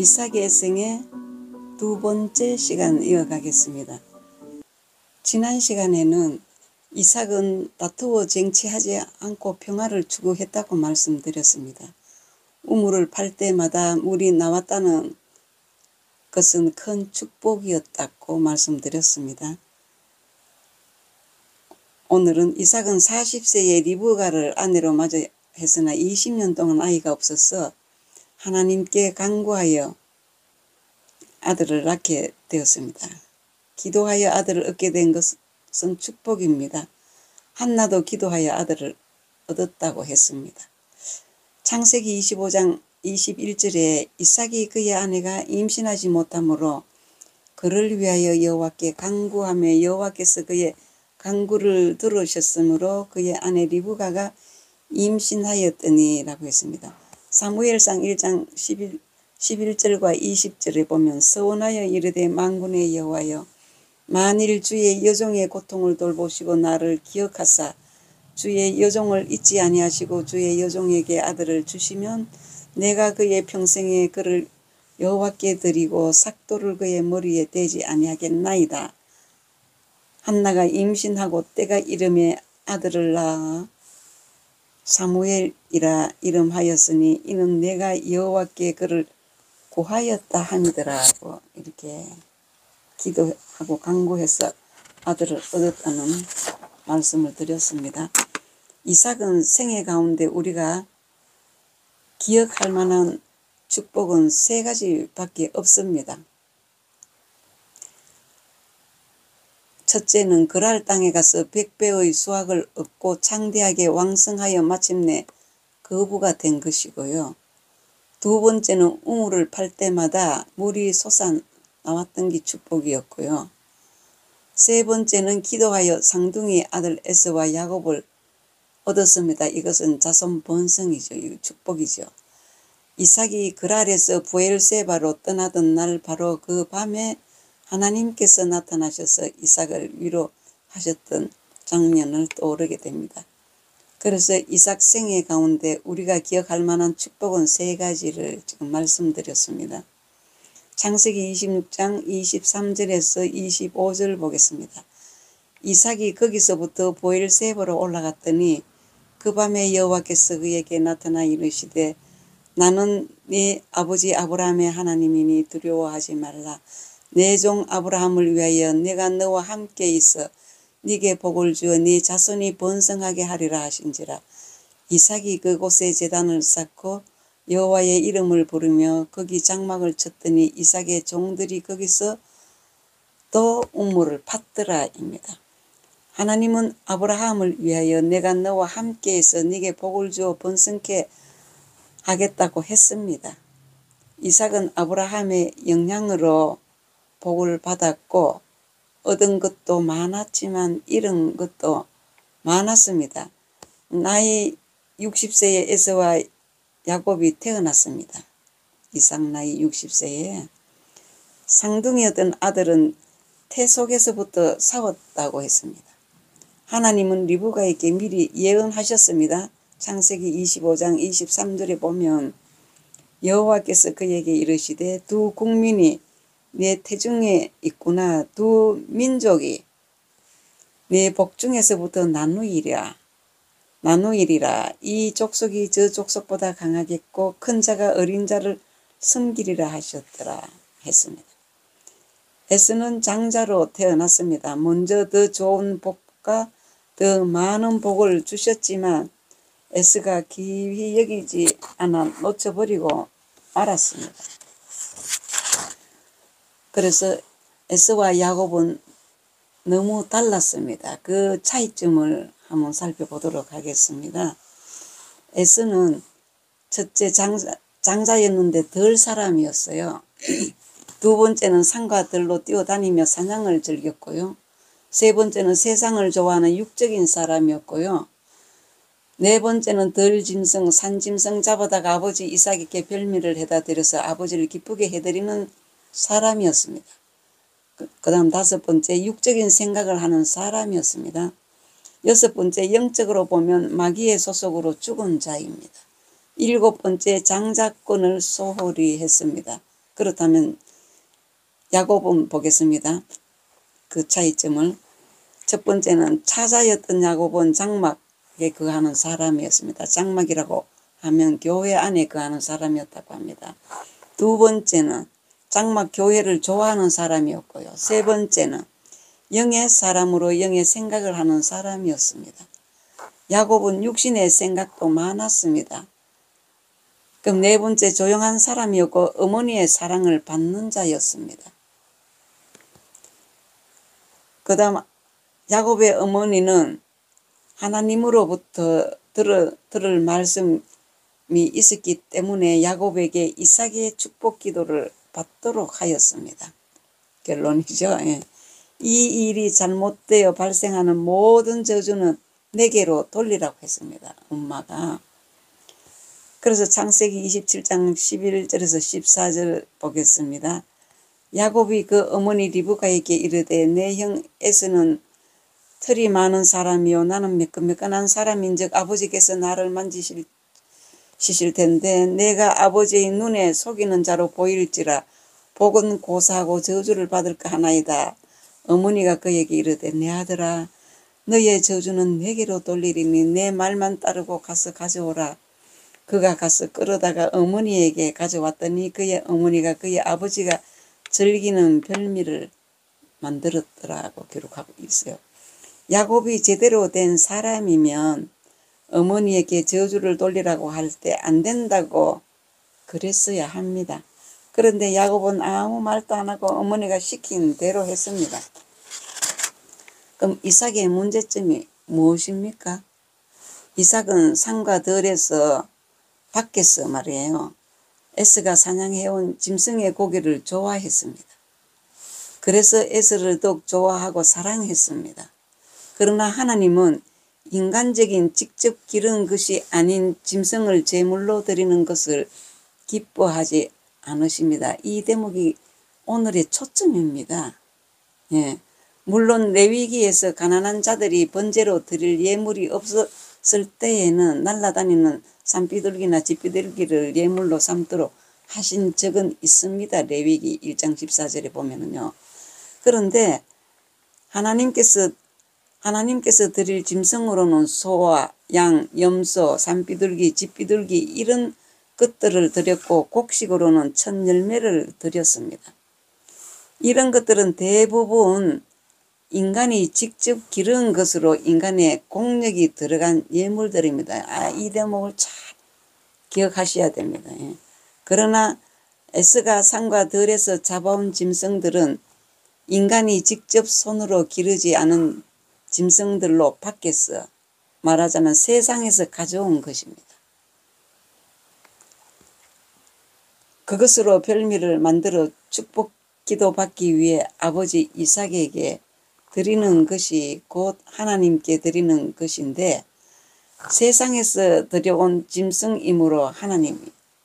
이삭의 생애 두 번째 시간 이어가겠습니다. 지난 시간에는 이삭은 다투어 쟁취하지 않고 평화를 추구했다고 말씀드렸습니다. 우물을 팔 때마다 물이 나왔다는 것은 큰 축복이었다고 말씀드렸습니다. 오늘은 이삭은 40세에 리브가를 아내로 맞이했으나 20년 동안 아이가 없어서 하나님께 간구하여 아들을 낳게 되었습니다. 기도하여 아들을 얻게 된 것은 축복입니다. 한나도 기도하여 아들을 얻었다고 했습니다. 창세기 25장 21절에 이삭이 그의 아내가 임신하지 못하므로 그를 위하여 여호와께 간구하며 여호와께서 그의 간구를 들으셨으므로 그의 아내 리브가가 임신하였더니 라고 했습니다. 사무엘상 1장 11절과 20절에 보면 서원하여 이르되 만군의 여호와여 만일 주의 여종의 고통을 돌보시고 나를 기억하사 주의 여종을 잊지 아니하시고 주의 여종에게 아들을 주시면 내가 그의 평생에 그를 여호와께 드리고 삭도를 그의 머리에 대지 아니하겠나이다. 한나가 임신하고 때가 이름에 아들을 낳아 사무엘이라 이름하였으니 이는 내가 여호와께 그를 구하였다 함이더라고 이렇게 기도하고 간구해서 아들을 얻었다는 말씀을 드렸습니다. 이삭은 생애 가운데 우리가 기억할 만한 축복은 세 가지밖에 없습니다. 첫째는 그랄 땅에 가서 100배의 수확을 얻고 창대하게 왕성하여 마침내 거부가 된 것이고요. 두 번째는 우물을 팔 때마다 물이 솟아 나왔던 게 축복이었고요. 세 번째는 기도하여 쌍둥이 아들 에서와 야곱을 얻었습니다. 이것은 자손 번성이죠. 축복이죠. 이삭이 그랄에서 브엘세바로 떠나던 날 바로 그 밤에 하나님께서 나타나셔서 이삭을 위로하셨던 장면을 떠오르게 됩니다. 그래서 이삭 생애 가운데 우리가 기억할 만한 축복은 세 가지를 지금 말씀드렸습니다. 창세기 26장 23절에서 25절 보겠습니다. 이삭이 거기서부터 브엘세바로 올라갔더니 그 밤에 여호와께서 그에게 나타나 이르시되 나는 네 아버지 아브라함의 하나님이니 두려워하지 말라. 내 종 아브라함을 위하여 내가 너와 함께 있어 네게 복을 주어 네 자손이 번성하게 하리라 하신지라. 이삭이 그곳에 제단을 쌓고 여호와의 이름을 부르며 거기 장막을 쳤더니 이삭의 종들이 거기서 또 우물을 팠더라입니다. 하나님은 아브라함을 위하여 내가 너와 함께 있어 네게 복을 주어 번성케 하겠다고 했습니다. 이삭은 아브라함의 영향으로 복을 받았고 얻은 것도 많았지만 잃은 것도 많았습니다. 나이 60세에 에서와 야곱이 태어났습니다. 이삭 나이 60세에 쌍둥이였던 아들은 태 속에서부터 싸웠다고 했습니다. 하나님은 리브가에게 미리 예언하셨습니다. 창세기 25장 23절에 보면 여호와께서 그에게 이르시되 두 국민이 내 태중에 있구나. 두 민족이 내 복중에서부터 나누이리라. 이 족속이 저 족속보다 강하겠고 큰 자가 어린 자를 섬기리라 하셨더라 했습니다. 에스는 장자로 태어났습니다. 먼저 더 좋은 복과 더 많은 복을 주셨지만 에스가 기히 여기지 않아 놓쳐버리고 말았습니다. 그래서 에스와 야곱은 너무 달랐습니다. 그 차이점을 한번 살펴보도록 하겠습니다. 에스는 첫째 장자였는데 덜 사람이었어요. 두 번째는 산과 들로 뛰어다니며 사냥을 즐겼고요. 세 번째는 세상을 좋아하는 육적인 사람이었고요. 네 번째는 들짐승, 산짐승 잡아다가 아버지 이삭에게 별미를 해다 드려서 아버지를 기쁘게 해드리는 사람이었습니다. 그 다음 다섯 번째 육적인 생각을 하는 사람이었습니다. 여섯 번째 영적으로 보면 마귀의 소속으로 죽은 자입니다. 일곱 번째 장자권을 소홀히 했습니다. 그렇다면 야곱은 보겠습니다. 그 차이점을. 첫 번째는 차자였던 야곱은 장막에 거하는 사람이었습니다. 장막이라고 하면 교회 안에 거하는 사람이었다고 합니다. 두 번째는 장막 교회를 좋아하는 사람이었고요. 세 번째는 영의 사람으로 영의 생각을 하는 사람이었습니다. 야곱은 육신의 생각도 많았습니다. 그럼 네 번째 조용한 사람이었고 어머니의 사랑을 받는 자였습니다. 그 다음 야곱의 어머니는 하나님으로부터 들을 말씀이 있었기 때문에 야곱에게 이삭의 축복 기도를 받도록 하였습니다. 결론이죠. 예. 이 일이 잘못되어 발생하는 모든 저주는 내게로 돌리라고 했습니다. 엄마가. 그래서 창세기 27장 11절에서 14절 보겠습니다. 야곱이 그 어머니 리브가에게 이르되 내 형 에서는 털이 많은 사람이요 나는 매끈매끈한 사람인즉 아버지께서 나를 만지실 텐데 내가 아버지의 눈에 속이는 자로 보일지라 복은 고사하고 저주를 받을까 하나이다. 어머니가 그에게 이르되 내 아들아 너의 저주는 내게로 돌리리니 내 말만 따르고 가서 가져오라. 그가 가서 끌어다가 어머니에게 가져왔더니 그의 어머니가 그의 아버지가 즐기는 별미를 만들었더라고 기록하고 있어요. 야곱이 제대로 된 사람이면 어머니에게 저주를 돌리라고 할 때 안 된다고 그랬어야 합니다. 그런데 야곱은 아무 말도 안 하고 어머니가 시킨 대로 했습니다. 그럼 이삭의 문제점이 무엇입니까? 이삭은 산과 들에서 밖에서 말이에요. 에서가 사냥해온 짐승의 고기를 좋아했습니다. 그래서 에서를 더욱 좋아하고 사랑했습니다. 그러나 하나님은 인간적인 직접 기른 것이 아닌 짐승을 제물로 드리는 것을 기뻐하지 않으십니다. 이 대목이 오늘의 초점입니다. 예. 물론 레위기에서 가난한 자들이 번제로 드릴 예물이 없었을 때에는 날아다니는 산비둘기나 집비둘기를 예물로 삼도록 하신 적은 있습니다. 레위기 1장 14절에 보면은요. 그런데 하나님께서 드릴 짐승으로는 소와 양, 염소, 산비둘기, 집비둘기 이런 것들을 드렸고 곡식으로는 첫 열매를 드렸습니다. 이런 것들은 대부분 인간이 직접 기른 것으로 인간의 공력이 들어간 예물들입니다. 이 대목을 잘 기억하셔야 됩니다. 예. 그러나 에스가 산과 들에서 잡아온 짐승들은 인간이 직접 손으로 기르지 않은 짐승들로 밖에서 말하자면 세상에서 가져온 것입니다. 그것으로 별미를 만들어 축복 기도 받기 위해 아버지 이삭에게 드리는 것이 곧 하나님께 드리는 것인데 세상에서 들여온 짐승이므로 하나님이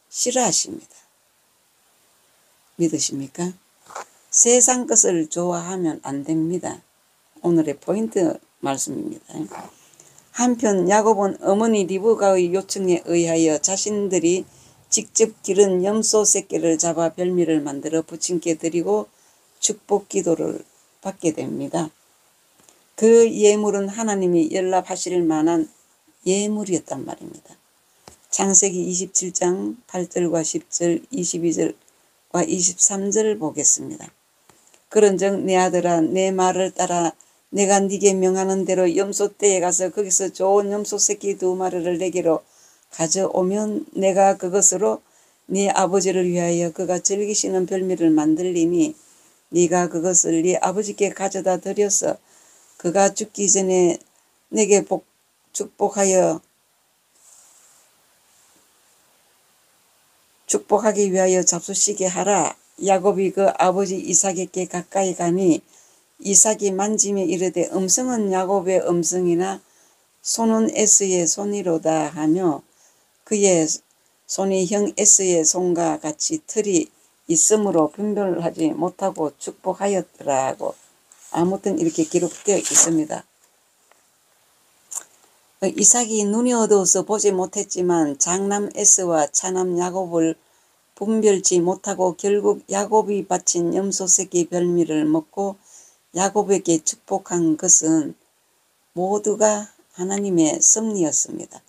싫어하십니다. 믿으십니까? 세상 것을 좋아하면 안 됩니다. 오늘의 포인트 말씀입니다. 한편 야곱은 어머니 리브가의 요청에 의하여 자신들이 직접 기른 염소 새끼를 잡아 별미를 만들어 부친께 드리고 축복 기도를 받게 됩니다. 그 예물은 하나님이 연락하실 만한 예물이었단 말입니다. 창세기 27장 8절과 10절 22절과 23절을 보겠습니다. 그런즉 내 아들아 내 말을 따라 내가 네게 명하는 대로 염소떼에 가서 거기서 좋은 염소 새끼 2마리를 내게로 가져오면 내가 그것으로 네 아버지를 위하여 그가 즐기시는 별미를 만들리니 네가 그것을 네 아버지께 가져다 드려서 그가 죽기 전에 내게 축복하기 위하여 잡수시게 하라. 야곱이 그 아버지 이삭에게 가까이 가니 이삭이 만지며 이르되 음성은 야곱의 음성이나 손은 에서의 손이로다 하며 그의 손이 형 에서의 손과 같이 털이 있으므로 분별하지 못하고 축복하였더라고. 아무튼 이렇게 기록되어 있습니다. 이삭이 눈이 어두워서 보지 못했지만 장남 에서와 차남 야곱을 분별치 못하고 결국 야곱이 바친 염소 새끼 별미를 먹고 야곱에게 축복한 것은 모두가 하나님의 섭리였습니다.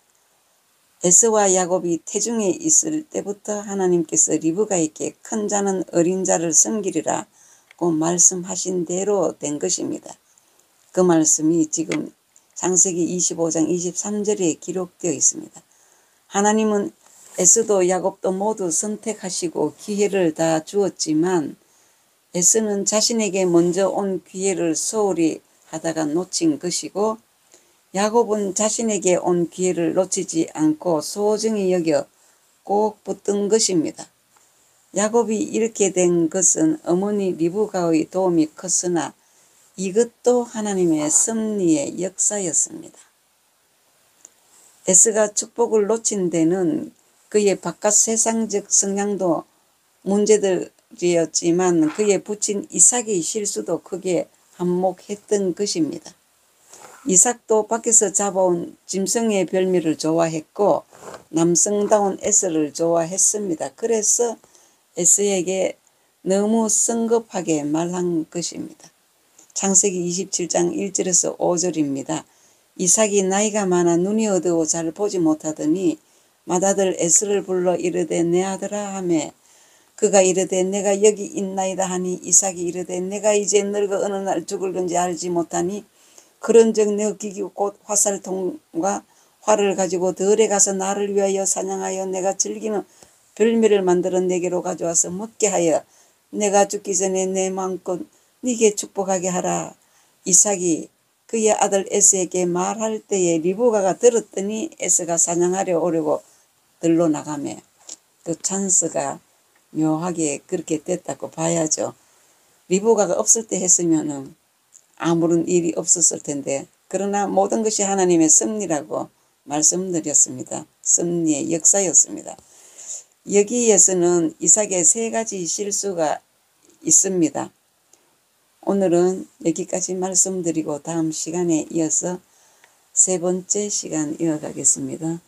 에서와 야곱이 태중에 있을 때부터 하나님께서 리브가에게 큰 자는 어린 자를 섬기리라고 말씀하신 대로 된 것입니다. 그 말씀이 지금 창세기 25장 23절에 기록되어 있습니다. 하나님은 에서도 야곱도 모두 선택하시고 기회를 다 주었지만 에서는 자신에게 먼저 온 기회를 소홀히 하다가 놓친 것이고 야곱은 자신에게 온 기회를 놓치지 않고 소중히 여겨 꼭 붙든 것입니다. 야곱이 이렇게 된 것은 어머니 리브가의 도움이 컸으나 이것도 하나님의 섭리의 역사였습니다. 에서가 축복을 놓친 데는 그의 바깥 세상적 성향도 문제들이었지만 그의 부친 이삭의 실수도 크게 한몫했던 것입니다. 이삭도 밖에서 잡아온 짐승의 별미를 좋아했고 남성다운 에서를 좋아했습니다. 그래서 에서에게 너무 성급하게 말한 것입니다. 창세기 27장 1절에서 5절입니다. 이삭이 나이가 많아 눈이 어두워 잘 보지 못하더니 맏아들 에서를 불러 이르되 내 아들아 하매 그가 이르되 내가 여기 있나이다 하니 이삭이 이르되 내가 이제 늙어 어느 날 죽을 건지 알지 못하니 그런즉 내 기기고 곧 화살통과 활을 가지고 들에 가서 나를 위하여 사냥하여 내가 즐기는 별미를 만들어 내게로 가져와서 먹게 하여 내가 죽기 전에 내 마음껏 네게 축복하게 하라. 이삭이 그의 아들 에서에게 말할 때에 리브가가 들었더니 에서가 사냥하려 오려고 들러 나가며 그 찬스가 묘하게 그렇게 됐다고 봐야죠. 리브가가 없을 때 했으면은 아무런 일이 없었을 텐데 그러나 모든 것이 하나님의 섭리라고 말씀드렸습니다. 섭리의 역사였습니다. 여기에서는 이삭의 세 가지 실수가 있습니다. 오늘은 여기까지 말씀드리고 다음 시간에 이어서 세 번째 시간 이어가겠습니다.